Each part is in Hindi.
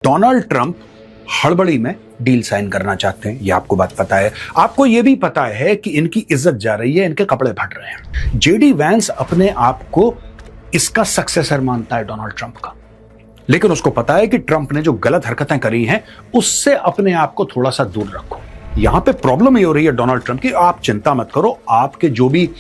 डोनाल्ड ट्रंप हड़बड़ी में डील साइन करना चाहते हैं, ये आपको बात पता है। आपको ये भी पता है कि इनकी इज्जत जा रही है, इनके कपड़े फट रहे हैं। जेडी वैंस अपने आप को इसका सक्सेसर मानता है डोनाल्ड ट्रंप का, लेकिन उसको पता है कि ट्रंप ने जो गलत हरकतें करी हैं उससे अपने आप को थोड़ा सा दूर रखो। यहां पे प्रॉब्लम ये हो रही है डोनाल्ड ट्रंप की, आप चिंता मत करो, आपके जो भी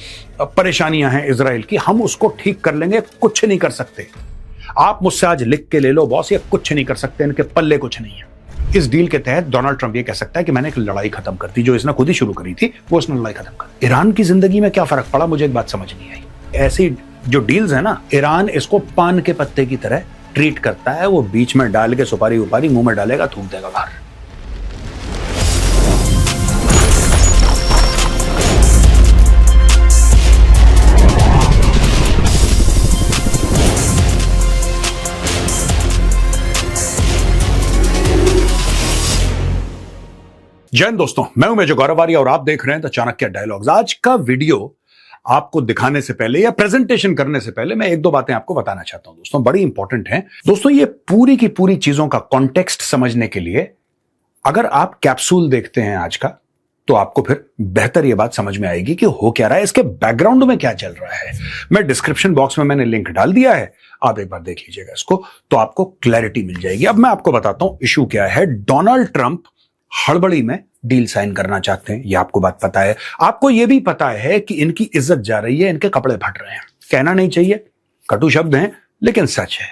परेशानियां हैं इजराइल की, हम उसको ठीक कर लेंगे, कुछ नहीं कर सकते। आप मुझसे आज लिख के ले लो बॉस, ये कुछ नहीं कर सकते, इनके पल्ले कुछ नहीं है। इस डील के तहत डोनाल्ड ट्रंप ये कह सकता है कि मैंने एक लड़ाई खत्म कर दी, जो इसने खुद ही शुरू करी थी, वो इसने लड़ाई खत्म कर दी। ईरान की जिंदगी में क्या फर्क पड़ा, मुझे एक बात समझ नहीं आई। ऐसी जो डील्स है ना, ईरान इसको पान के पत्ते की तरह ट्रीट करता है, वो बीच में डाल के सुपारी उपारी मुंह में डालेगा, थूक देगा बाहर। जय हिंद दोस्तों, मैं हूं मेजर गौरव आर्य और आप देख रहे हैं द चाणक्य डायलॉग्स। आज का वीडियो आपको दिखाने से पहले या प्रेजेंटेशन करने से पहले मैं एक दो बातें आपको बताना चाहता हूं दोस्तों, बड़ी इंपॉर्टेंट हैं। दोस्तों, ये पूरी की पूरी चीजों का कॉन्टेक्स्ट समझने के लिए अगर आप कैप्सूल देखते हैं आज का, तो आपको फिर बेहतर ये बात समझ में आएगी कि हो क्या रहा है, इसके बैकग्राउंड में क्या चल रहा है। मैं डिस्क्रिप्शन बॉक्स में मैंने लिंक डाल दिया है, आप एक बार देख लीजिएगा इसको, तो आपको क्लैरिटी मिल जाएगी। अब मैं आपको बताता हूं इशू क्या है। डोनाल्ड ट्रंप हड़बड़ी में डील साइन करना चाहते हैं, ये आपको बात पता है। आपको यह भी पता है कि इनकी इज्जत जा रही है, इनके कपड़े फट रहे हैं। कहना नहीं चाहिए, कटु शब्द हैं, लेकिन सच है।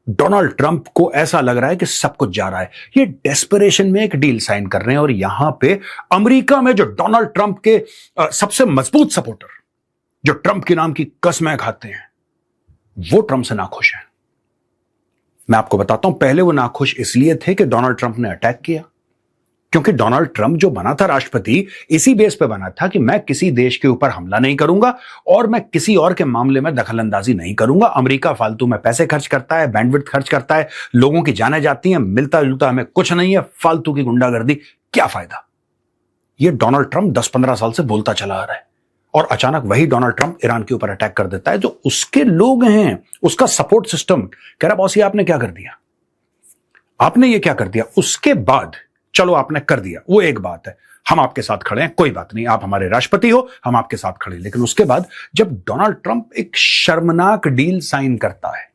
डोनाल्ड ट्रंप को ऐसा लग रहा है कि सब कुछ जा रहा है, ये डेस्परेशन में एक डील साइन कर रहे हैं। और यहां पे अमेरिका में जो डोनाल्ड ट्रंप के सबसे मजबूत सपोर्टर, जो ट्रंप के नाम की कसमें खाते हैं, वो ट्रंप से नाखुश हैं। मैं आपको बताता हूं, पहले वो नाखुश इसलिए थे कि डोनाल्ड ट्रंप ने अटैक किया, क्योंकि डोनाल्ड ट्रंप जो बना था राष्ट्रपति, इसी बेस पे बना था कि मैं किसी देश के ऊपर हमला नहीं करूंगा और मैं किसी और के मामले में दखलंदाजी नहीं करूंगा। अमेरिका फालतू में पैसे खर्च करता है, बैंडविड्थ खर्च करता है, लोगों की जाने जाती हैं, मिलता जुलता हमें कुछ नहीं है, फालतू की गुंडागर्दी, क्या फायदा। ये डोनाल्ड ट्रंप 10-15 साल से बोलता चला आ रहा है, और अचानक वही डोनाल्ड ट्रंप ईरान के ऊपर अटैक कर देता है। जो उसके लोग हैं, उसका सपोर्ट सिस्टम कह रहा बॉस ये आपने क्या कर दिया, आपने ये क्या कर दिया। उसके बाद चलो आपने कर दिया, वो एक बात है, हम आपके साथ खड़े हैं, कोई बात नहीं, आप हमारे राष्ट्रपति हो, हम आपके साथ खड़े हैं। लेकिन उसके बाद जब डोनाल्ड ट्रंप एक शर्मनाक डील साइन करता है,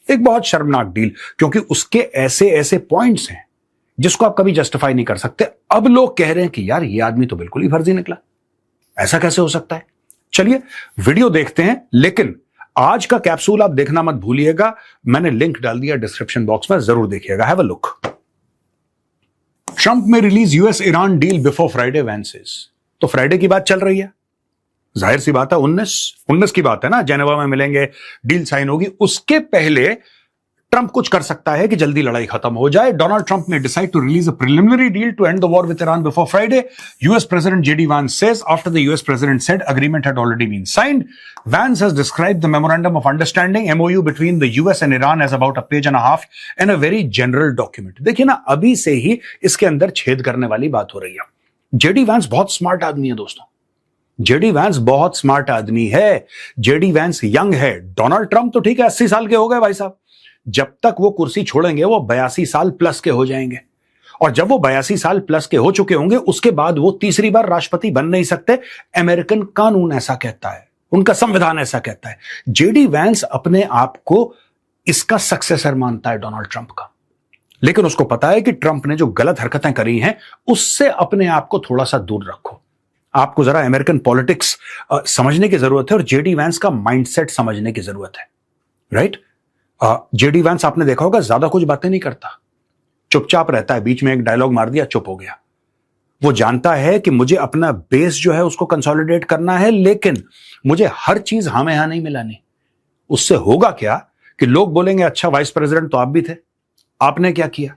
एक बहुत शर्मनाक डील, क्योंकि उसके ऐसे ऐसे पॉइंट्स हैं जिसको आप कभी जस्टिफाई नहीं कर सकते। अब लोग कह रहे हैं कि यार ये आदमी तो बिल्कुल ही फर्जी निकला, ऐसा कैसे हो सकता है। चलिए वीडियो देखते हैं, लेकिन आज का कैप्सूल आप देखना मत भूलिएगा, मैंने लिंक डाल दिया डिस्क्रिप्शन बॉक्स में, जरूर देखिएगा, have a look. Trump may release US Iran deal before Friday, Vance says. तो फ्राइडे की बात चल रही है, जाहिर सी बात है, 19 की बात है ना, जेनेवा में मिलेंगे, डील साइन होगी। उसके पहले ट्रंप कुछ कर सकता है कि जल्दी लड़ाई खत्म हो जाए। डोनाल्ड ट्रंप ने decide to release a preliminary deal to end the war with Iran before Friday, US president JD Vance says after the US president said agreement had already been signed. Vance has described the memorandum of understanding MOU between the US and Iran as about a page and a half and a very general document. देखिए ना, अभी से ही इसके अंदर छेद करने वाली बात हो रही है। जेडी वांस बहुत स्मार्ट आदमी है दोस्तों, जेडी वैंस बहुत स्मार्ट आदमी है, जेडी वैंस यंग है। डोनाल्ड ट्रंप तो ठीक है 80 साल के हो गए भाई साहब, जब तक वो कुर्सी छोड़ेंगे वो 82 साल प्लस के हो जाएंगे, और जब वो 82 साल प्लस के हो चुके होंगे उसके बाद वो तीसरी बार राष्ट्रपति बन नहीं सकते। अमेरिकन कानून ऐसा कहता है, उनका संविधान ऐसा कहता है। जेडी वैंस अपने आप को इसका सक्सेसर मानता है डोनाल्ड ट्रंप का, लेकिन उसको पता है कि ट्रंप ने जो गलत हरकतें करी हैं उससे अपने आप को थोड़ा सा दूर रखो। आपको जरा अमेरिकन पॉलिटिक्स समझने की जरूरत है और जेडी वैंस का माइंडसेट समझने की जरूरत है, राइट। जेडी वैंस आपने देखा होगा ज्यादा कुछ बातें नहीं करता, चुपचाप रहता है, बीच में एक डायलॉग मार दिया, चुप हो गया। वो जानता है कि मुझे अपना बेस जो है उसको कंसोलिडेट करना है, लेकिन मुझे हर चीज हाँ में हाँ नहीं मिलानी। उससे होगा क्या कि लोग बोलेंगे अच्छा वाइस प्रेसिडेंट तो आप भी थे, आपने क्या किया,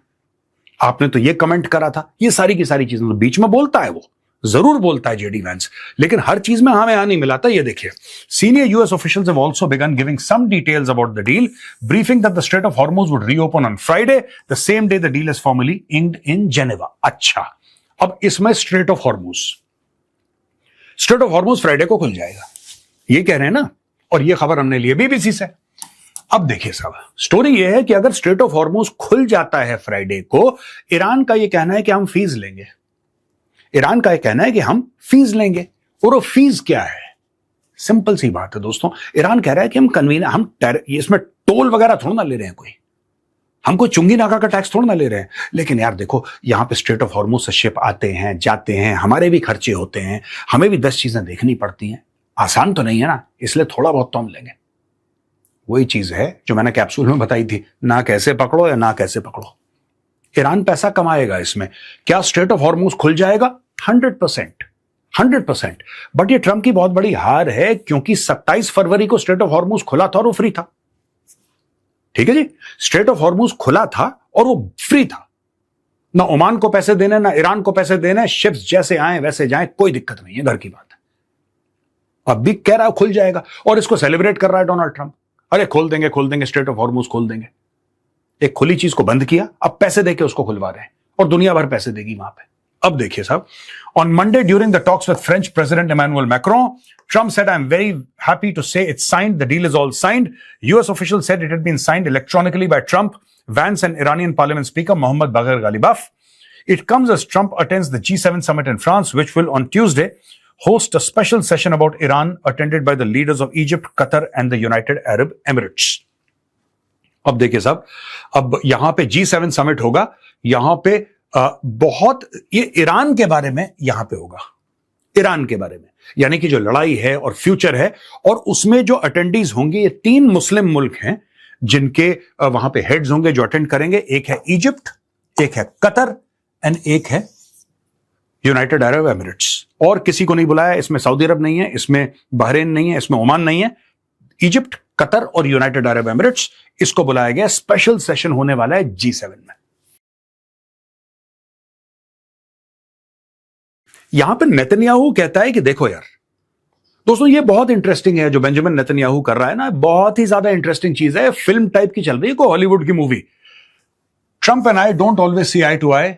आपने तो ये कमेंट करा था, ये सारी की सारी चीजें। तो बीच में बोलता है, वो जरूर बोलता है जेडी वैंस, लेकिन हर चीज में हाँ में हाँ नहीं मिलाता। ये देखिए, senior US officials have also began giving some details about the deal, briefing that the straight of Hormuz would reopen on Friday, the same day the deal is formally inked in Geneva. अच्छा, अब इसमें स्ट्रेट ऑफ हॉर्मुज फ्राइडे को खुल जाएगा, ये कह रहे हैं ना, और ये खबर हमने ली है बीबीसी से। अब देखिए साहब, स्टोरी यह है कि अगर स्ट्रेट ऑफ हॉर्मुज खुल जाता है फ्राइडे को, ईरान का यह कहना है कि हम फीस लेंगे। ईरान का यह कहना है कि हम फीस लेंगे। और वो फीस क्या है? सिंपल सी बात है दोस्तों, ईरान कह रहा है कि हम इसमें टोल वगैरह थोड़ा ना ले रहे हैं, हम कोई चुंगी नाका का टैक्स थोड़ा ना ले रहे हैं। लेकिन यार देखो, यहां पे स्ट्रेट ऑफ हॉर्मुज से शिप आते हैं जाते हैं, हमारे भी खर्चे होते हैं, हमें भी 10 चीजें देखनी पड़ती हैं, आसान तो नहीं है ना, इसलिए थोड़ा बहुत तो हम लेंगे। वही चीज है जो मैंने कैप्सूल में बताई थी, ना कैसे पकड़ो या ना कैसे पकड़ो, ईरान पैसा कमाएगा इसमें। क्या स्ट्रेट ऑफ हॉर्मुज खुल जाएगा? 100%। बट ये ट्रंप की बहुत बड़ी हार है, क्योंकि 27 फरवरी को स्ट्रेट ऑफ हॉर्मुज खुला था और वो फ्री था। ठीक है जी, स्ट्रेट ऑफ हॉर्मुज खुला था और वो फ्री था। ना ओमान को पैसे देने, ना ईरान को पैसे देने, शिप्स जैसे आए वैसे जाएं, कोई दिक्कत नहीं है, घर की बात है। अब भी कह रहा है खुल जाएगा और इसको सेलिब्रेट कर रहा है डोनाल्ड ट्रंप। अरे खोल देंगे, स्ट्रेट ऑफ हॉर्मुज खोल देंगे। एक खुली चीज को बंद किया, अब पैसे देके उसको खुलवा रहे हैं और दुनिया भर पैसे देगी वहां पे। अब देखिए साहब, on Monday during the talks with French President Emmanuel Macron, Trump said, "I'm very happy to say it's signed. The deal is all signed." US officials said it had been signed electronically by Trump, Vance, and Iranian Parliament Speaker Mohammad Bagher Ghalibaf. It comes as Trump attends the G7 summit in France, which will on Tuesday host a special session about Iran, attended by the leaders of Egypt, Qatar, and the United Arab Emirates. अब देखिए साहब, अब यहां पे G7 समिट होगा, यहां पे बहुत ये ईरान के बारे में यहां पे होगा, ईरान के बारे में, यानी कि जो लड़ाई है और फ्यूचर है। और उसमें जो अटेंडीज होंगे, ये 3 मुस्लिम मुल्क हैं जिनके वहां पे हेड्स होंगे जो अटेंड करेंगे। एक है इजिप्ट, एक है कतर एंड एक है यूनाइटेड अरब एमिरेट्स। और किसी को नहीं बुलाया, इसमें सऊदी अरब नहीं है, इसमें बहरीन नहीं है, इसमें ओमान नहीं है। इजिप्ट, कतर और यूनाइटेड अरब एमिरेट्स, इसको बुलाया गया। स्पेशल सेशन होने वाला है G7 में। यहां पे नेतन्याहू कहता है कि देखो यार दोस्तों, ये बहुत इंटरेस्टिंग है जो बेंजामिन नेतन्याहू कर रहा है ना, बहुत ही ज्यादा इंटरेस्टिंग चीज है, फिल्म टाइप की चल रही है, कोई हॉलीवुड की movie. Trump and I don't always see eye to eye.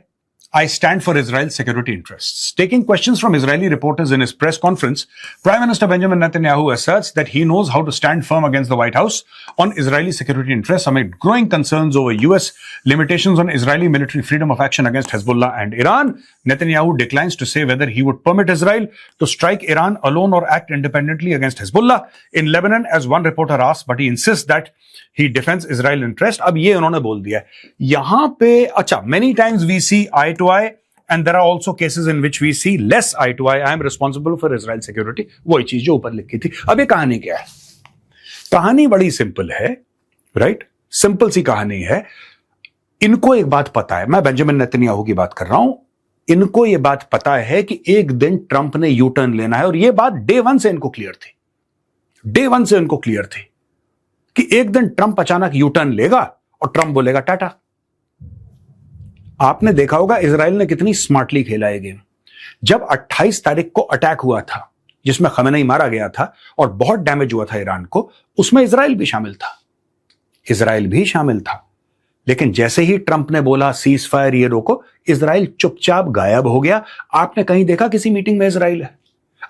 I stand for Israel's security interests. Taking questions from Israeli reporters in his press conference, Prime Minister Benjamin Netanyahu asserts that he knows how to stand firm against the White House on Israeli security interests amid growing concerns over U.S. limitations on Israeli military freedom of action against Hezbollah and Iran. Netanyahu declines to say whether he would permit Israel to strike Iran alone or act independently against Hezbollah in Lebanon, as one reporter asked, but he insists that he defends Israel interest. अब ये उन्होंने बोल दिया है यहां पे। अच्छा, many times we see eye to eye and there are also cases in which we see less eye to eye. I am responsible for Israel security. वही चीज जो ऊपर लिखी थी। अब ये कहानी क्या है? कहानी बड़ी सिंपल है, राइट? सिंपल सी कहानी है। इनको एक बात पता है, मैं बेंजामिन नेतन्याहू की बात कर रहा हूं, इनको ये बात पता है कि एक दिन ट्रंप ने यू टर्न लेना है, और ये बात डे वन से इनको क्लियर थी। डे वन से इनको क्लियर थी कि एक दिन ट्रंप अचानक यू टर्न लेगा और ट्रंप बोलेगा टाटा। आपने देखा होगा इजराइल ने कितनी स्मार्टली खेला ये गेम। जब 28 तारीख को अटैक हुआ था जिसमें खमेनेई मारा गया था और बहुत डैमेज हुआ था ईरान को, उसमें इजराइल भी शामिल था। इजराइल भी शामिल था, लेकिन जैसे ही ट्रंप ने बोला सीज फायर ये रोको, इजराइल चुपचाप गायब हो गया। आपने कहीं देखा किसी मीटिंग में इजराइल है?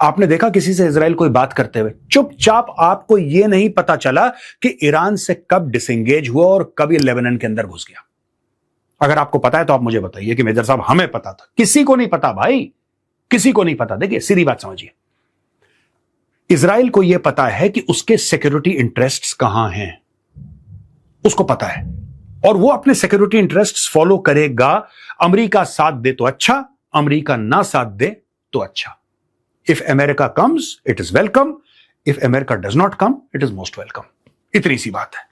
आपने देखा किसी से इजराइल कोई बात करते हुए? चुपचाप। आपको यह नहीं पता चला कि ईरान से कब डिसएंगेज हुआ और कब ये लेबनान के अंदर घुस गया। अगर आपको पता है तो आप मुझे बताइए कि मेजर साहब हमें पता था। किसी को नहीं पता भाई, किसी को नहीं पता। देखिए सीधी बात समझिए, इजराइल को यह पता है कि उसके सिक्योरिटी इंटरेस्ट्स कहां हैं, उसको पता है, और वो अपने सिक्योरिटी इंटरेस्ट्स फॉलो करेगा। अमेरिका साथ दे तो अच्छा, अमेरिका ना साथ दे तो अच्छा। If America comes, it is welcome. If America does not come, it is most welcome. इतनी सी बात है।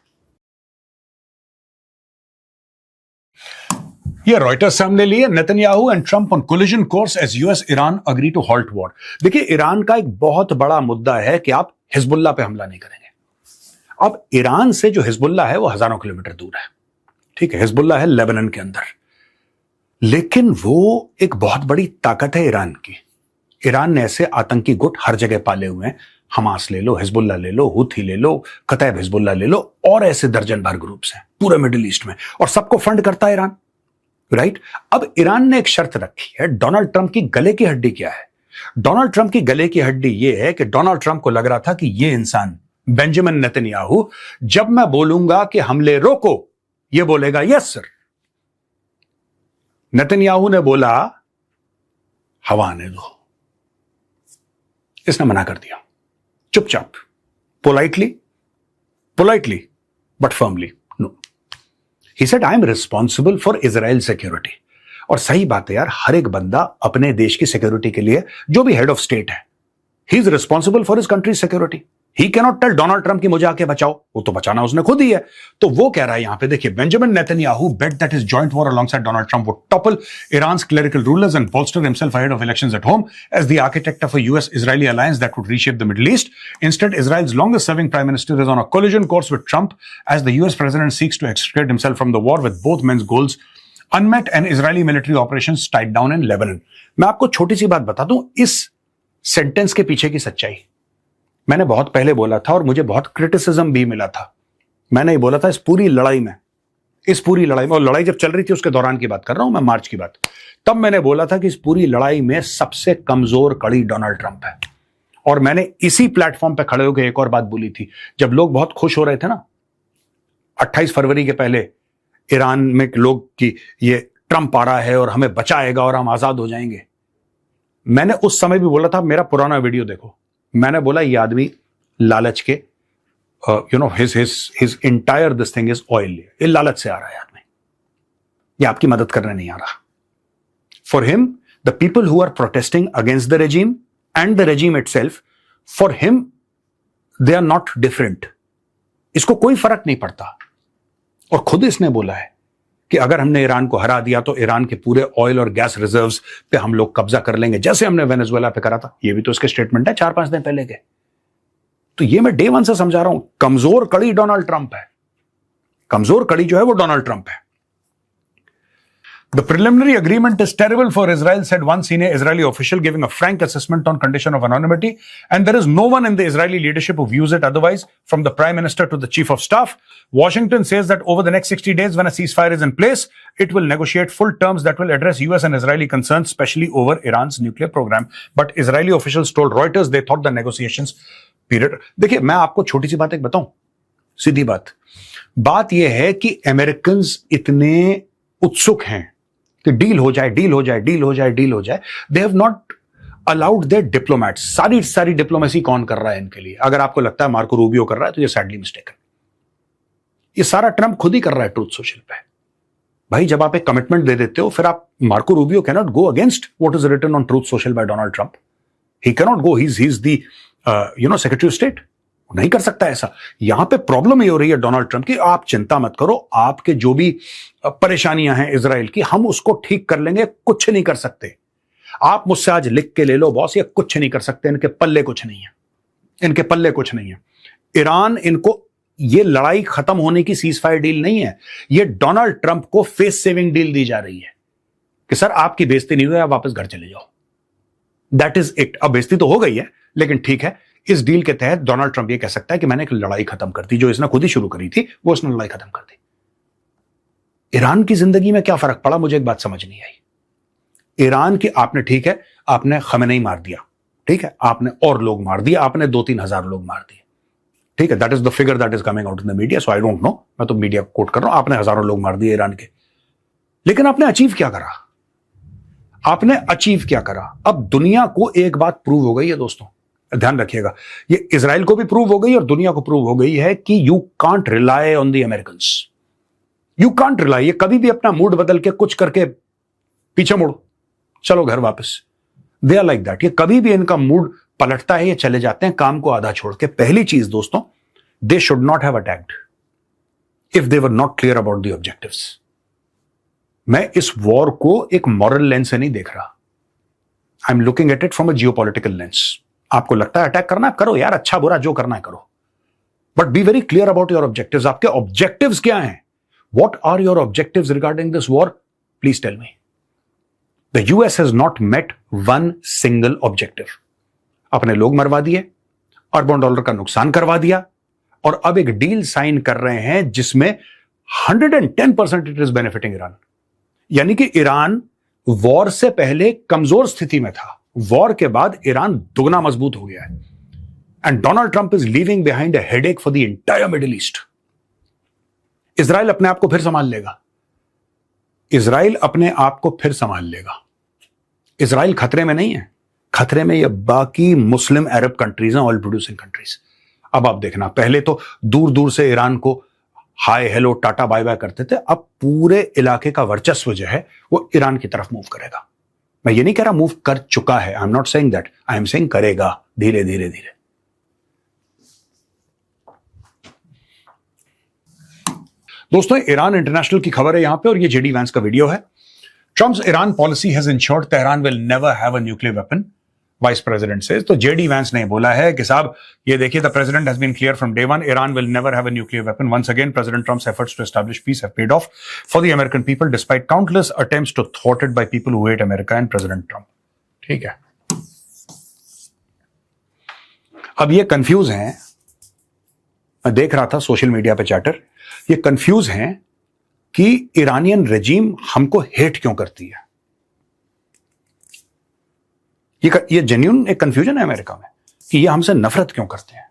ये रॉयटर्स सामने लिए Netanyahu and Trump on collision course as US Iran agree to halt war. देखिए, ईरान का एक बहुत बड़ा मुद्दा है कि आप हिजबुल्लाह पे हमला नहीं करेंगे। अब ईरान से जो हिजबुल्लाह है वो हजारों किलोमीटर दूर है, ठीक है? हिजबुल्लाह है लेबनान के अंदर, लेकिन वो एक बहुत बड़ी ताकत है ईरान की। ईरान ने ऐसे आतंकी गुट हर जगह पाले हुए हैं। हमास ले लो, हिजबुल्लाह ले लो, हुथी ले लो, कतैब हिजबुल्लाह ले लो, और ऐसे दर्जन भर ग्रुप्स हैं पूरे मिडिल ईस्ट में, और सबको फंड करता है ईरान, राइट? अब ईरान ने एक शर्त रखी है। डोनाल्ड ट्रंप की गले की हड्डी क्या है? डोनाल्ड ट्रंप की गले की हड्डी यह है कि डोनाल्ड ट्रंप को लग रहा था कि यह इंसान बेंजामिन नेतन्याहू, जब मैं बोलूंगा कि हमले रोको, यह बोलेगा यस सर। नेतन्याहू ने बोला हवा आने दो, इसने मना कर दिया चुपचाप, politely but firmly no. He said I am responsible for Israel security. और सही बात है यार, हर एक बंदा अपने देश की सिक्योरिटी के लिए, जो भी हेड ऑफ स्टेट है, he is responsible for his country security. He can not tell Donald Trump की मुझे आके बचाओ, वो तो बचाना उसने खुद ही है। तो वो कह रहा है यहां पे, देखिए, Benjamin Netanyahu bet that his joint war alongside Donald Trump would topple Iran's clerical rulers and bolster himself ahead of elections at home as the architect of a US-Israeli alliance that would reshape the Middle East. Instead, Israel's longest-serving prime minister is on a collision course with Trump as the US president seeks to extricate himself from the war with both men's goals unmet and Israeli military operations tied down in Lebanon. मैं आपको छोटी सी बात बता दूं इस सेंटेंस के पीछे की सच्चाई। मैंने बहुत पहले बोला था और मुझे बहुत क्रिटिसिज्म भी मिला था। मैंने ये बोला था इस पूरी लड़ाई में, और लड़ाई जब चल रही थी उसके दौरान की बात कर रहा हूं मैं, मार्च की बात, तब मैंने बोला था कि इस पूरी लड़ाई में सबसे कमजोर कड़ी डोनाल्ड ट्रंप है। और मैंने इसी प्लेटफॉर्म पे खड़े होकर एक और बात बोली थी, जब लोग बहुत खुश हो रहे थे ना 28 फरवरी के पहले ईरान में लोग कि ये ट्रंप आ रहा है और हमें बचाएगा और हम आजाद हो जाएंगे। मैंने उस समय भी बोला था, मेरा पुराना वीडियो देखो, मैंने बोला ये आदमी लालच के his entire this thing is oil, ये लालच से आ रहा है आदमी, ये आपकी मदद करने नहीं आ रहा। For him the people who are protesting against the regime and the regime itself, for him they are not different. इसको कोई फर्क नहीं पड़ता। और खुद इसने बोला है कि अगर हमने ईरान को हरा दिया तो ईरान के पूरे ऑयल और गैस रिजर्व्स पे हम लोग कब्जा कर लेंगे, जैसे हमने वेनेजुएला पे करा था। ये भी तो इसके स्टेटमेंट है 4-5 दिन पहले के। तो ये मैं डे 1 से समझा रहा हूं, कमजोर कड़ी डोनाल्ड ट्रंप है, कमजोर कड़ी जो है वो डोनाल्ड ट्रंप है। The preliminary agreement is terrible for Israel, said one senior Israeli official, giving a frank assessment on condition of anonymity. And there is no one in the Israeli leadership who views it otherwise, from the prime minister to the chief of staff. Washington says that over the next 60 days, when a ceasefire is in place, it will negotiate full terms that will address US and Israeli concerns, especially over Iran's nuclear program. But Israeli officials told Reuters they thought the negotiations period. देखिए, मैं आपको छोटी सी बात एक बताऊं, सीधी बात यह है कि अमेरिकन्स इतने उत्सुक हैं कि डील हो जाए। They have not allowed their diplomats. सारी डिप्लोमेसी कौन कर रहा है इनके लिए? अगर आपको लगता है मार्को रूबियो कर रहा है तो ये सैडली मिस्टेक है। ये सारा ट्रंप खुद ही कर रहा है ट्रूथ सोशल पे। भाई, जब आप एक कमिटमेंट दे देते हो, फिर आप, Marco Rubio can not go against what is written on Truth Social by Donald Trump. He can not go, he is the secretary of state, नहीं कर सकता ऐसा। यहां पे प्रॉब्लम ये हो रही है डोनाल्ड ट्रंप की, आप चिंता मत करो, आपके जो भी परेशानियां हैं इजराइल की, हम उसको ठीक कर लेंगे, कुछ नहीं कर सकते। आप मुझसे आज लिख के ले लो बॉस, ये कुछ नहीं कर सकते, इनके पल्ले कुछ नहीं है। ईरान, इनको ये लड़ाई खत्म होने की सीजफायर डील नहीं है, ये डोनाल्ड ट्रंप को फेस सेविंग डील दी जा रही है कि सर आपकी बेइज्जती नहीं हुई, आप वापस घर चले जाओ। That is it. अब बेइज्जती तो हो गई है, लेकिन ठीक है, इस डील के तहत डोनाल्ड ट्रंप ये कह सकता है कि मैंने एक लड़ाई खत्म कर दी, जो इसने खुद ही शुरू करी थी, वो इसने लड़ाई खत्म कर दी। ईरान की जिंदगी में क्या फर्क पड़ा, मुझे एक बात समझ नहीं आई। ईरान की, आपने, ठीक है, आपने खमेनेई मार दिया, ठीक है, आपने और लोग मार दिया, आपने 2-3 हजार लोग मार दिए, ठीक है, that is the figure that is coming out in the media, so I don't know, मैं तो मीडिया कोट कर रहा हूं। आपने हजारों लोग मार दिए ईरान के, लेकिन आपने अचीव क्या करा? अब दुनिया को एक बात प्रूव हो गई है दोस्तों, ध्यान रखिएगा, ये इजराइल को भी प्रूव हो गई और दुनिया को प्रूव हो गई है कि you can't rely on the Americans. You can't rely, ये कभी भी अपना मूड बदल के कुछ करके पीछे मुड़ो, चलो घर वापस, दे आर लाइक दैट। ये कभी भी इनका मूड पलटता है, ये चले जाते हैं काम को आधा छोड़ के। पहली चीज दोस्तों, they should not have attacked if they were not clear about the objectives. मैं इस वॉर को एक मॉरल लेंस से नहीं देख रहा, I am looking at it from a geopolitical lens. आपको लगता है अटैक करना, करो यार, अच्छा बुरा जो करना है करो, but be very clear about your objectives. आपके ऑब्जेक्टिव्स क्या हैं? What are your objectives regarding this war? Please tell me. The US has not met one single objective. अपने लोग मरवा दिए, अरबों डॉलर का नुकसान करवा दिया, और अब एक डील साइन कर रहे हैं जिसमें 110% इट इज बेनिफिटिंग ईरान। यानी कि ईरान वॉर से पहले कमजोर स्थिति में था, वॉर के बाद ईरान दुगना मजबूत हो गया है। And Donald Trump is leaving behind a headache for the entire Middle East. Israel अपने आप को फिर संभाल लेगा। इजराइल अपने आप को फिर संभाल लेगा। इजराइल खतरे में नहीं है, खतरे में ये बाकी मुस्लिम अरब कंट्रीज हैं, ऑयल प्रोड्यूसिंग कंट्रीज। अब आप देखना, पहले तो दूर दूर से ईरान को hi hello tata bye bye करते थे, अब पूरे इलाके का वर्चस्व जो है वो ईरान की तरफ मूव करेगा। मैं ये नहीं कह रहा मूव कर चुका है, I am not saying that, I am saying करेगा धीरे धीरे धीरे। दोस्तों, ईरान इंटरनेशनल की खबर है यहां पे, और ये जेडी वैंस का वीडियो है। Trump's Iran policy has insured Tehran will never have a nuclear weapon, vice president से। तो जेडी वैंस ने बोला है कि साहब ये देखिए, the president has been clear from day one, Iran will never have a nuclear weapon. Once again president Trump's efforts to establish peace have paid off for the American people despite countless attempts to thwarted by people who hate America and president Trump. ठीक है, अब ये कंफ्यूज हैं, मैं देख रहा था सोशल मीडिया पे चैटर, ये कंफ्यूज हैं कि ईरानियन रेजिम हमको हेट क्यों करती है। ये जेन्युइन एक कंफ्यूजन है अमेरिका में कि ये हमसे नफरत क्यों करते हैं।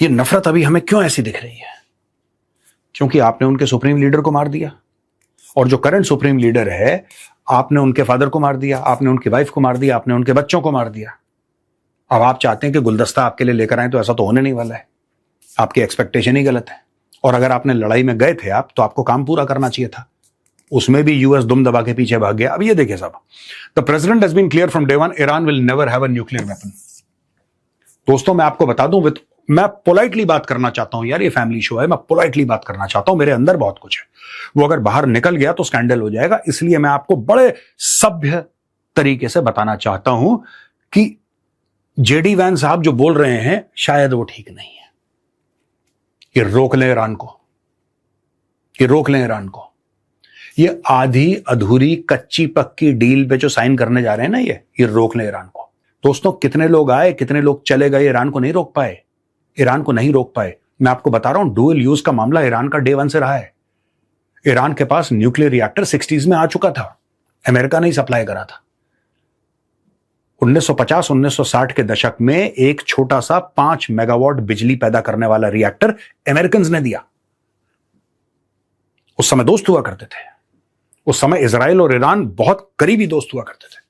ये नफरत अभी हमें क्यों ऐसी दिख रही है? क्योंकि आपने उनके सुप्रीम लीडर को मार दिया, और जो करंट सुप्रीम लीडर है, आपने उनके फादर को मार दिया, आपने उनकी वाइफ को मार दिया, आपने उनके बच्चों को मार दिया। अब आप चाहते हैं कि गुलदस्ता आपके लिए लेकर आए, तो ऐसा तो होने नहीं वाला है। आपकी एक्सपेक्टेशन ही गलत है। और अगर आपने लड़ाई में गए थे आप, तो आपको काम पूरा करना चाहिए था। उसमें भी यूएस दुम दबा के पीछे भाग गया। अब ये देखिए साहब, the president has been clear from day one, Iran will never have a nuclear weapon. दोस्तों, मैं आपको बता दूं, मैं पोलाइटली बात करना चाहता हूं यार, ये फैमिली शो है, मैं पोलाइटली बात करना चाहता हूं। मेरे अंदर बहुत कुछ है, वो अगर बाहर निकल गया तो स्कैंडल हो जाएगा। इसलिए मैं आपको बड़े सभ्य तरीके से बताना चाहता हूं कि जेडी वैन साहब जो बोल रहे हैं, शायद वो ठीक नहीं है। ये रोक लें ईरान को, ये रोक लें ईरान को। ये आधी अधूरी कच्ची पक्की डील पे जो साइन करने जा रहे हैं ना, ये रोक लें ईरान को। दोस्तों, कितने लोग आए, कितने लोग चले गए, ईरान को नहीं रोक पाए, ईरान को नहीं रोक पाए। मैं आपको बता रहा हूं, डुअल यूज का मामला ईरान का डे वन से रहा है। ईरान के पास न्यूक्लियर रिएक्टर 60s में आ चुका था, अमेरिका ने ही सप्लाई करा था। 1950-1960 के दशक में एक छोटा सा 5 मेगावाट बिजली पैदा करने वाला रिएक्टर अमेरिकन ने दिया। उस समय दोस्त हुआ करते थे, उस समय इजराइल और ईरान बहुत करीबी दोस्त हुआ करते थे।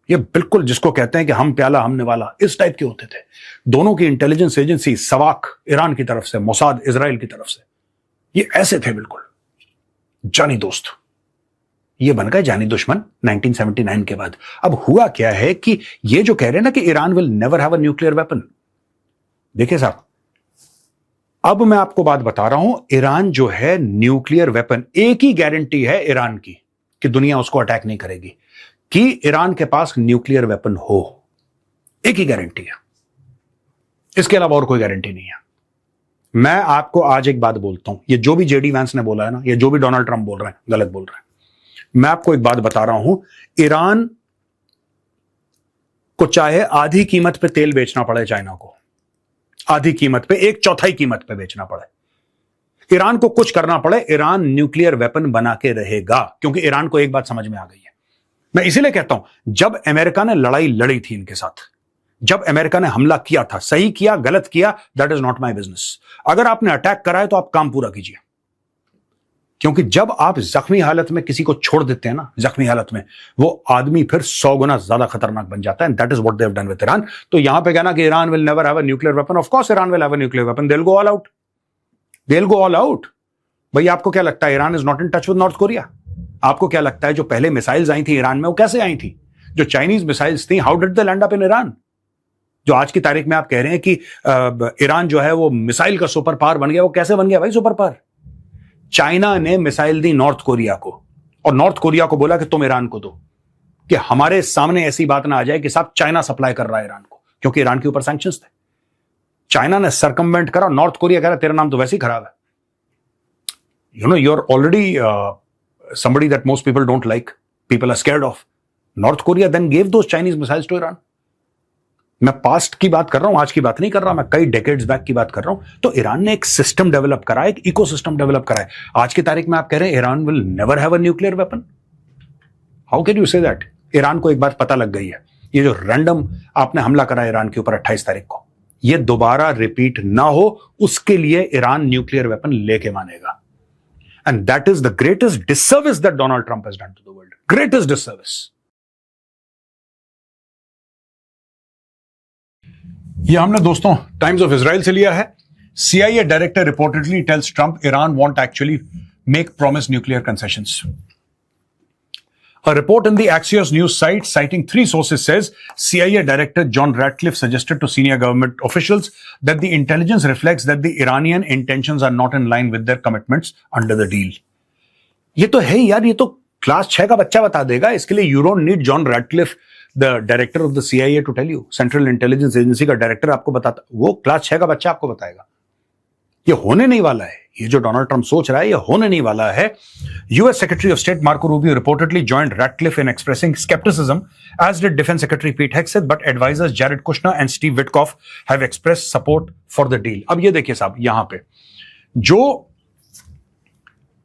ये बिल्कुल जिसको कहते हैं कि हम प्याला हमने वाला, इस टाइप के होते थे। दोनों की इंटेलिजेंस एजेंसी, सवाक ईरान की तरफ से, मोसाद इजराइल की तरफ से, ये ऐसे थे बिल्कुल जानी दोस्त। ये बन गए जानी दुश्मन 1979 के बाद। अब हुआ क्या है कि ये जो कह रहे हैं ना कि Iran will never have a nuclear weapon, देखिए साहब, अब मैं आपको बात बता रहा हूं, ईरान जो है न्यूक्लियर वेपन, एक ही गारंटी है ईरान की कि दुनिया उसको अटैक नहीं करेगी, कि ईरान के पास न्यूक्लियर वेपन हो। एक ही गारंटी है, इसके अलावा और कोई गारंटी नहीं है। मैं आपको आज एक बात बोलता हूं, ये जो भी जेडी वैंस ने बोला है ना, ये जो भी डोनाल्ड ट्रंप बोल रहे हैं, गलत बोल रहे हैं। मैं आपको एक बात बता रहा हूं, ईरान को चाहे आधी कीमत पे तेल बेचना पड़े चाइना को, आधी कीमत पे, 1/4 कीमत पे बेचना पड़े, ईरान को कुछ करना पड़े, ईरान न्यूक्लियर वेपन बना के रहेगा। क्योंकि ईरान को एक बात समझ में आ गई है। मैं इसीलिए कहता हूं, जब अमेरिका ने लड़ाई लड़ी थी इनके साथ, जब अमेरिका ने हमला किया था, सही किया गलत किया, that is not my business. अगर आपने अटैक करा है तो आप काम पूरा कीजिए। क्योंकि जब आप जख्मी हालत में किसी को छोड़ देते हैं ना, जख्मी हालत में, वो आदमी फिर 100 गुना ज्यादा खतरनाक बन जाता है। That is what they have done with Iran. तो यहां पे कहना कि Iran will never have a nuclear weapon, of course Iran will have a nuclear weapon, they will go all out, they will go all out. भाई, आपको क्या लगता है Iran is not in touch with north Korea? आपको क्या लगता है जो पहले मिसाइल्स आई थी ईरान में, वो कैसे आई थी? जो चाइनीज मिसाइल्स थी, how did they land up in Iran? जो आज की तारीख में आप कह रहे हैं कि ईरान जो है वो मिसाइल का सुपर पावर बन गया, वो कैसे बन गया भाई सुपर पावर? चाइना ने मिसाइल दी नॉर्थ कोरिया को, और नॉर्थ कोरिया को बोला कि तुम ईरान को दो, कि हमारे सामने ऐसी बात ना आ जाए कि साहब चाइना सप्लाई कर रहा है ईरान को, क्योंकि ईरान के ऊपर सैंक्शंस थे। चाइना ने सरकमवेंट करा, नॉर्थ कोरिया कह रहा तेरा नाम तो वैसे ही खराब है। You know, you are already somebody that most people don't like, people are scared of. North Korea then gave those Chinese missiles to Iran. मैं पास्ट की बात कर रहा हूं, आज की बात नहीं कर रहा, मैं कई डेकेड्स बैक की बात कर रहा हूं। तो ईरान ने एक सिस्टम डेवलप करा, एक इकोसिस्टम डेवलप करा है। आज की तारीख में आप कह रहे हैं Iran will never have a nuclear weapon. How can you say that? Iran को एक बात पता लग गई है ये जो रैंडम आपने हमला करा ईरान के ऊपर 28 तारीख को, ये दोबारा रिपीट ना हो, उसके लिए ईरान न्यूक्लियर वेपन लेके मानेगा। And that is the greatest disservice that Donald Trump has done to the world, greatest disservice. ये हमने दोस्तों टाइम्स ऑफ इजराइल से लिया है। CIA director reportedly tells Trump Iran won't actually make promised nuclear concessions. A report in the Axios news site citing 3 sources says CIA Director John Ratcliffe suggested to senior government officials that the intelligence reflects that the Iranian intentions are not in line with their commitments under the deal. ये तो है यार, ये तो क्लास 6 का बच्चा बता देगा। इसके लिए you don't need John Ratcliffe, the director of the CIA, to tell you. Central Intelligence Agency का डायरेक्टर आपको बताता, वो क्लास 6 का बच्चा आपको बताएगा। ये होने नहीं वाला है। ये जो डोनाल्ड ट्रंप सोच रहा है, ये होने नहीं वाला है। US Secretary of State Marco Rubio reportedly joined Ratcliffe in expressing skepticism, as did Defense Secretary Pete Hegseth, but advisors Jared Kushner and Steve Witkoff have expressed support for the deal. अब ये देखिए साहब, यहां पे जो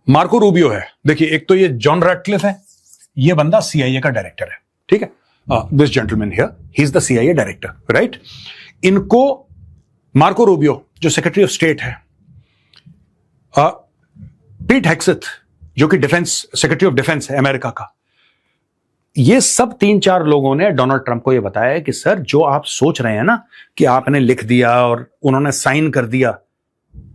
मार्को रूबियो है, देखिए एक तो ये जॉन रैटक्लिफ है, ये बंदा CIA का डायरेक्टर है, ठीक है। This gentleman here, he is the CIA director, right. इनको मार्को रूबियो जो सेक्रेटरी ऑफ स्टेट है, पीट हेग्सेथ जो कि डिफेंस सेक्रेटरी ऑफ डिफेंस है अमेरिका का, ये सब 3-4 लोगों ने डोनाल्ड ट्रंप को ये बताया है कि सर जो आप सोच रहे हैं ना कि आपने लिख दिया और उन्होंने साइन कर दिया,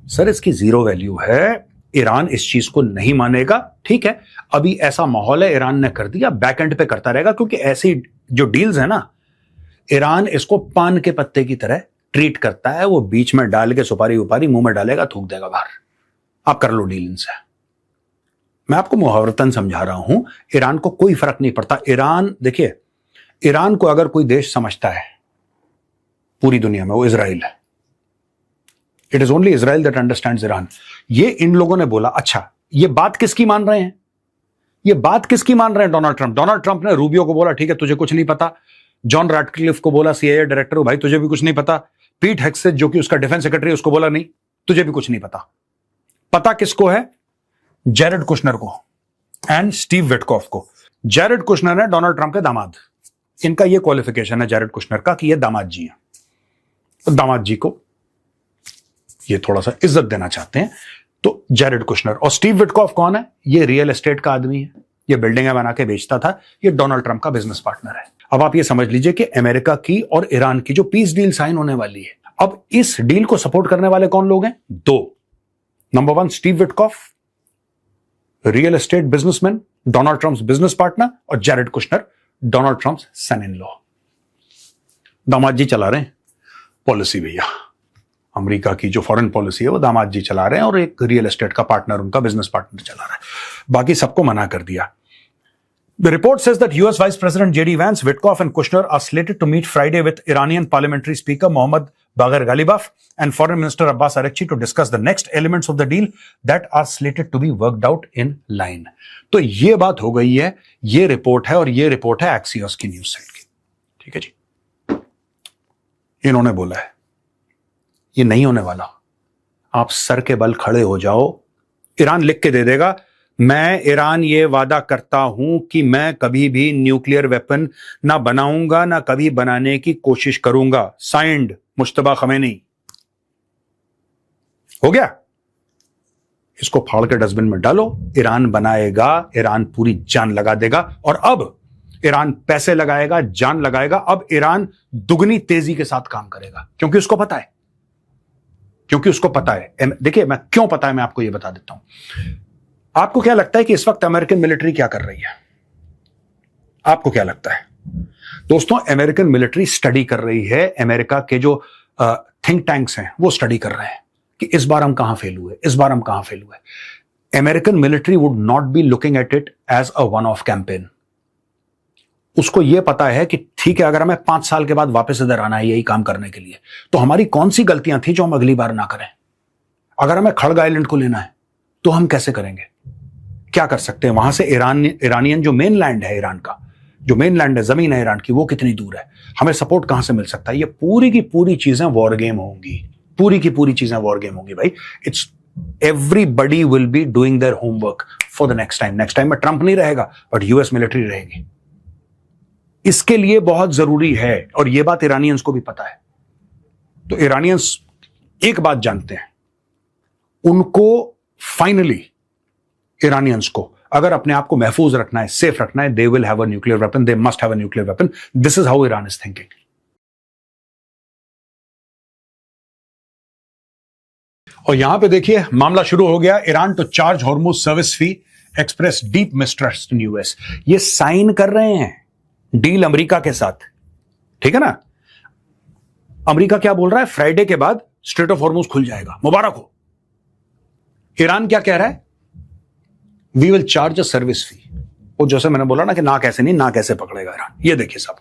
सर इसकी जीरो वैल्यू है। ईरान इस चीज को नहीं मानेगा, ठीक है। अभी ऐसा माहौल है, ईरान ने कर दिया, बैक एंड पे करता रहेगा, क्योंकि ऐसी जो डील्स है ना, ईरान इसको पान के पत्ते की तरह ट्रीट करता है। वो बीच में डाल के सुपारी उपारी मुंह में डालेगा, थूक देगा बाहर, आप कर लो डील इनसे। मैं आपको मुहावरतन समझा रहा हूं, ईरान को कोई फर्क नहीं पड़ता। ईरान, देखिए, ईरान को अगर कोई देश समझता है पूरी दुनिया में, वो इजराइल है। It is only Israel that understands Iran. ये इन लोगों ने बोला, अच्छा ये बात किसकी मान रहे हैं? ये बात किसकी मान रहे हैं? Donald Trump. डोनाल्ड ट्रंप ने रूबियो को बोला, ठीक है तुझे कुछ नहीं पता। जॉन रैटक्लिफ को बोला, CIA डायरेक्टर हो, भाई तुझे भी कुछ नहीं पता। पीट हेग्सेथ जो कि उसका डिफेंस सेक्रेटरी, उसको बोला, नहीं तुझे भी कुछ नहीं पता। पता किसको है? जैरेड कुशनर को एंड स्टीव विटकॉफ को। जैरेड कुशनर है डोनाल्ड ट्रंप के दामाद। इनका ये क्वालिफिकेशन है जैरेड कुशनर का कि ये दामाद जी हैं, तो दामाद जी को ये थोड़ा सा इज्जत देना चाहते हैं। तो जैरेड कुशनर। और स्टीव विटकॉफ कौन है? ये रियल एस्टेट का आदमी है, ये बिल्डिंगें बना के बेचता था, ये डोनाल्ड ट्रंप का बिजनेस पार्टनर है। अब आप ये समझ लीजिए कि अमेरिका की और ईरान की जो पीस डील साइन होने वाली है, अब इस डील को सपोर्ट करने वाले कौन लोग हैं? 2। Number 1 Steve Witkoff, real estate businessman, Donald Trump's business partner, और Jared Kushner, Donald Trump's son in law. दामाद जी चला रहे हैं पॉलिसी भैया, अमेरिका की जो फॉरेन पॉलिसी है वो दामाद जी चला रहे हैं, और एक रियल एस्टेट का पार्टनर, उनका बिजनेस पार्टनर चला रहा है। बाकी सबको मना कर दिया। The report says that US Vice President JD Vance, Witkoff and Kushner are slated to meet Friday with Iranian Parliamentary Speaker Mohammad Bagher Ghalibaf and Foreign Minister Abbas Araghchi to discuss the next elements of the deal that are slated to be worked out in line. तो ये बात हो गई है, ये रिपोर्ट है, और ये रिपोर्ट है Axios की न्यूज साइट की, ठीक है जी। इन्होंने बोला है ये नहीं होने वाला, आप सर के बल खड़े हो जाओ। ईरान लिख के दे देगा, मैं ईरान ये वादा करता हूं कि मैं कभी भी न्यूक्लियर वेपन ना बनाऊंगा, ना कभी बनाने की कोशिश करूंगा। Signed Mushtaba Khamenei. हो गया, इसको फाड़ के डस्टबिन में डालो। ईरान बनाएगा, ईरान पूरी जान लगा देगा, और अब ईरान पैसे लगाएगा, जान लगाएगा। अब ईरान दुगनी तेजी के साथ काम करेगा, क्योंकि उसको पता है, क्योंकि उसको पता है। देखिए मैं क्यों पता है, मैं आपको यह बता देता हूं। आपको क्या लगता है कि इस वक्त अमेरिकन मिलिट्री क्या कर रही है? आपको क्या लगता है? दोस्तों, अमेरिकन मिलिट्री स्टडी कर रही है। अमेरिका के जो थिंक टैंक्स हैं वो स्टडी कर रहे हैं कि इस बार हम कहां फेल हुए, इस बार हम कहां फेल हुए। American military would not be looking at it as a one off campaign. उसको यह पता है कि ठीक है, अगर हमें 5 साल के बाद वापस इधर आना है यही काम करने के लिए, तो हमारी कौन सी गलतियां थी जो हम अगली बार ना करें। अगर हमें खड़ग आइलैंड को लेना है तो हम कैसे करेंगे, क्या कर सकते हैं? वहां से ईरानियन जो मेन लैंड है, ईरान का जो मेन लैंड है, जमीन है ईरान की, वो कितनी दूर है, हमें सपोर्ट कहां से मिल सकता है। ये पूरी की पूरी चीजें वॉर गेम होंगी, पूरी की पूरी चीजें वॉर गेम होंगी भाई। It's everybody will be doing their homework for the next time. Next time में ट्रंप नहीं रहेगा, बट US मिलिट्री रहेगी। इसके लिए बहुत जरूरी है, और यह बात ईरानियंस को भी पता है। तो ईरानियंस एक बात जानते हैं, उनको फाइनली ईरानियंस को अगर अपने आप को महफूज रखना है, सेफ रखना है, they will have a nuclear weapon, they must have a nuclear weapon. This is how Iran is thinking. और यहां पे देखिए मामला शुरू हो गया। Iran to charge Hormuz service fee, express deep mistrust in US. ये साइन कर रहे हैं डील अमेरिका के साथ, ठीक है ना। अमेरिका क्या बोल रहा है, फ्राइडे के बाद स्ट्रेट ऑफ हॉर्मुज खुल जाएगा, मुबारक हो। ईरान क्या कह रहा है, we will charge a service fee. वो जैसे मैंने बोला ना कि ना कैसे नहीं, ना कैसे पकड़ेगा ईरान। ये देखिए साहब,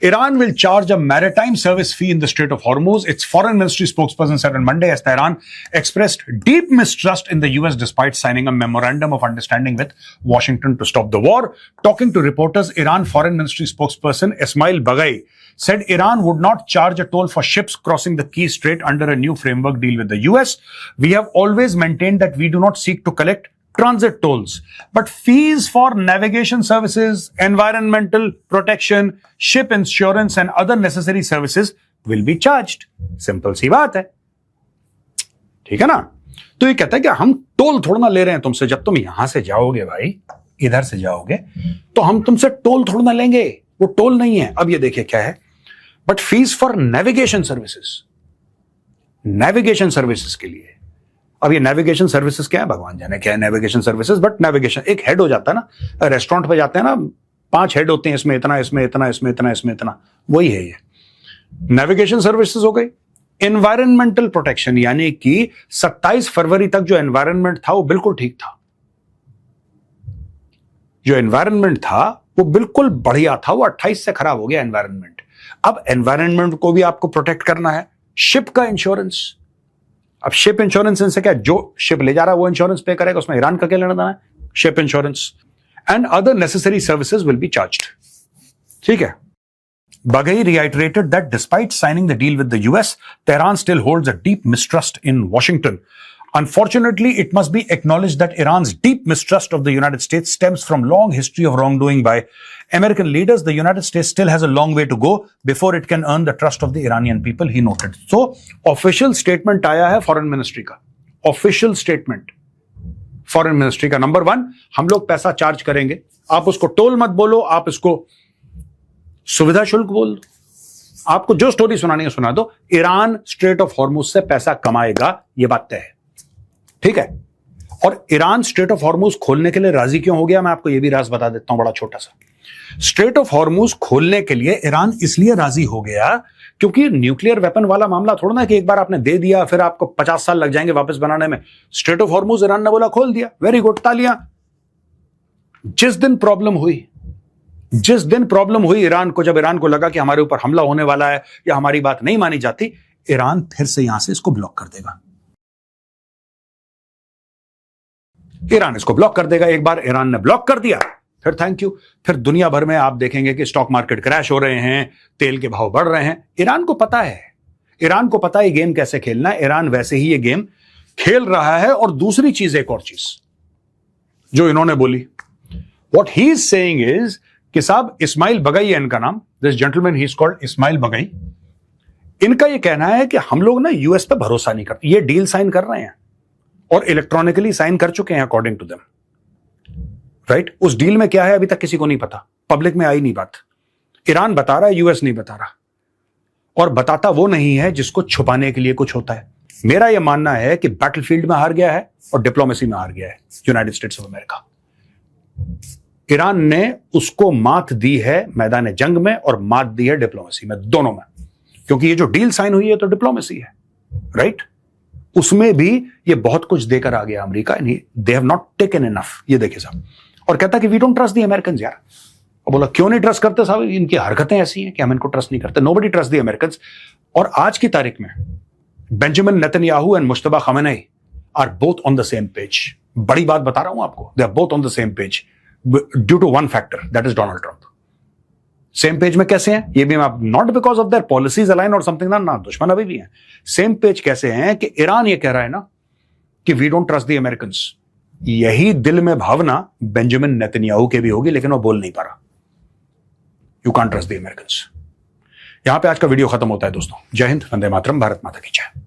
Iran will charge a maritime service fee in the straight of Hormuz, it's foreign ministry spokesperson said on Monday as Tehran expressed deep mistrust in the US despite signing a memorandum of understanding with Washington to stop the war. Talking to reporters, Iran Foreign Ministry spokesperson Ismail Baghai said Iran would not charge a toll for ships crossing the Key Strait under a new framework deal with the US. We have always maintained that we do not seek to collect transit tolls, but fees for navigation services, environmental protection, ship insurance and other necessary services will be charged. Simple सी बात है, ठीक है ना। तो ये कहता है कि हम टोल थोड़ा ना ले रहे हैं तुमसे, जब तुम यहां से जाओगे भाई, इधर से जाओगे तो हम तुमसे टोल थोड़ा ना लेंगे, वो टोल नहीं है। अब ये देखिए क्या है, but fees for navigation services, navigation services के लिए। अब ये नेविगेशन सर्विसेज क्या है, भगवान जाने क्या है नेविगेशन सर्विसेज, बट नेविगेशन एक हेड हो जाता है ना, रेस्टोरेंट पे जाते हैं ना, 5 हेड होते हैं, इसमें इतना, इसमें इतना, इसमें इतना, इसमें इतना, वही है ये नेविगेशन सर्विसेज हो गई। एनवायरमेंटल प्रोटेक्शन, यानी कि 27 फरवरी तक जो एनवायरनमेंट था वो बिल्कुल ठीक था, जो एनवायरनमेंट था वो बिल्कुल बढ़िया था, वो 28 से खराब हो गया एनवायरनमेंट। अब एनवायरनमेंट को भी आपको प्रोटेक्ट करना है। शिप का इंश्योरेंस, अब शिप इंश्योरेंस इनसे क्या, जो शिप ले जा रहा है वो इंश्योरेंस पे करेगा, उसमें ईरान का क्या लेना देना है। Ship insurance and other necessary services will be charged, ठीक है। Baghai reiterated that despite signing the deal with the US, Tehran still holds a deep mistrust in Washington. Unfortunately, it must be acknowledged that Iran's deep mistrust of the United States stems from long history of wrongdoing by American leaders. The United States still has a long way to go before it can earn the trust of the Iranian people, he noted. So, official statement आया है फॉरेन मिनिस्ट्री का, ऑफिशियल स्टेटमेंट फॉरेन मिनिस्ट्री का। नंबर 1, हम लोग पैसा चार्ज करेंगे, आप उसको टोल मत बोलो, आप इसको सुविधा शुल्क बोल दो, आपको जो स्टोरी सुनानी है सुना दो। ईरान स्ट्रेट ऑफ हॉर्मुज से पैसा कमाएगा, यह बात तय है, ठीक है। और ईरान स्ट्रेट ऑफ हॉर्मुज खोलने के लिए राजी क्यों हो गया, मैं आपको यह भी राज बता देता हूं, बड़ा छोटा सा। स्ट्रेट ऑफ हॉर्मुज खोलने के लिए ईरान इसलिए राजी हो गया क्योंकि न्यूक्लियर वेपन वाला मामला थोड़ा ना कि एक बार आपने दे दिया फिर आपको 50 साल लग जाएंगे वापस बनाने में। स्ट्रेट ऑफ हॉर्मुज ईरान ने बोला खोल दिया, वेरी गुड, तालियां। जिस दिन प्रॉब्लम हुई ईरान को, जब ईरान को लगा कि हमारे ऊपर हमला होने वाला है या हमारी बात नहीं मानी जाती, ईरान फिर से यहां से इसको ब्लॉक कर देगा। ईरान इसको ब्लॉक कर देगा। एक बार ईरान ने ब्लॉक कर दिया, फिर थैंक यू, फिर दुनिया भर में आप देखेंगे कि स्टॉक मार्केट क्रैश हो रहे हैं, तेल के भाव बढ़ रहे हैं। ईरान को पता है, ईरान को पता है ये गेम कैसे खेलना है। ईरान वैसे ही ये गेम खेल रहा है। और दूसरी चीज, एक और चीज जो इन्होंने बोली, what he is saying is कि साहब इस्माइल बगई है इनका नाम, this gentleman he is called Ismail Baghaei. इनका यह कहना है कि हम लोग ना यूएस पे भरोसा नहीं करते। ये डील साइन कर रहे हैं और इलेक्ट्रॉनिकली साइन कर चुके हैं अकॉर्डिंग टू देम, राइट। उस डील में क्या है अभी तक किसी को नहीं पता, पब्लिक में आई नहीं बात। ईरान बता रहा है, यूएस नहीं बता रहा। और बताता वो नहीं है जिसको छुपाने के लिए कुछ होता है। मेरा यह मानना है कि बैटलफील्ड में हार गया है और डिप्लोमेसी में हार गया है United states of America. Iran ने उसको मात दी है मैदान जंग में और मात दी है डिप्लोमेसी में, दोनों में। क्योंकि ये जो डील साइन हुई है तो डिप्लोमेसी है, राइट। उसमें भी ये बहुत कुछ देकर आ गया America. They have not taken enough. ये देखिए साहब, और कहता कि we don't trust the American यार। और बोला क्यों नहीं ट्रस्ट करते साहब, इनकी हरकतें ऐसी हैं कि हम इनको ट्रस्ट नहीं करते। Nobody trust the American. और आज की तारीख में Benjamin Netanyahu and Mojtaba Khamenei are both on the same page. बड़ी बात बता रहा हूं आपको, they are both on the same page due to one factor, that is Donald Trump. Same page में कैसे हैं ये भी, not because of their policies align और समथिंग, ना दुश्मन अभी भी हैं। सेम पेज कैसे हैं कि ईरान ये कह रहा है ना कि we don't trust the American. यही दिल में भावना बेंजामिन नेतन्याहू के भी होगी, लेकिन वो बोल नहीं पा रहा। You can't trust the Americans. यहां पे आज का वीडियो खत्म होता है दोस्तों। जय हिंद, वंदे मातरम, भारत माता की जय।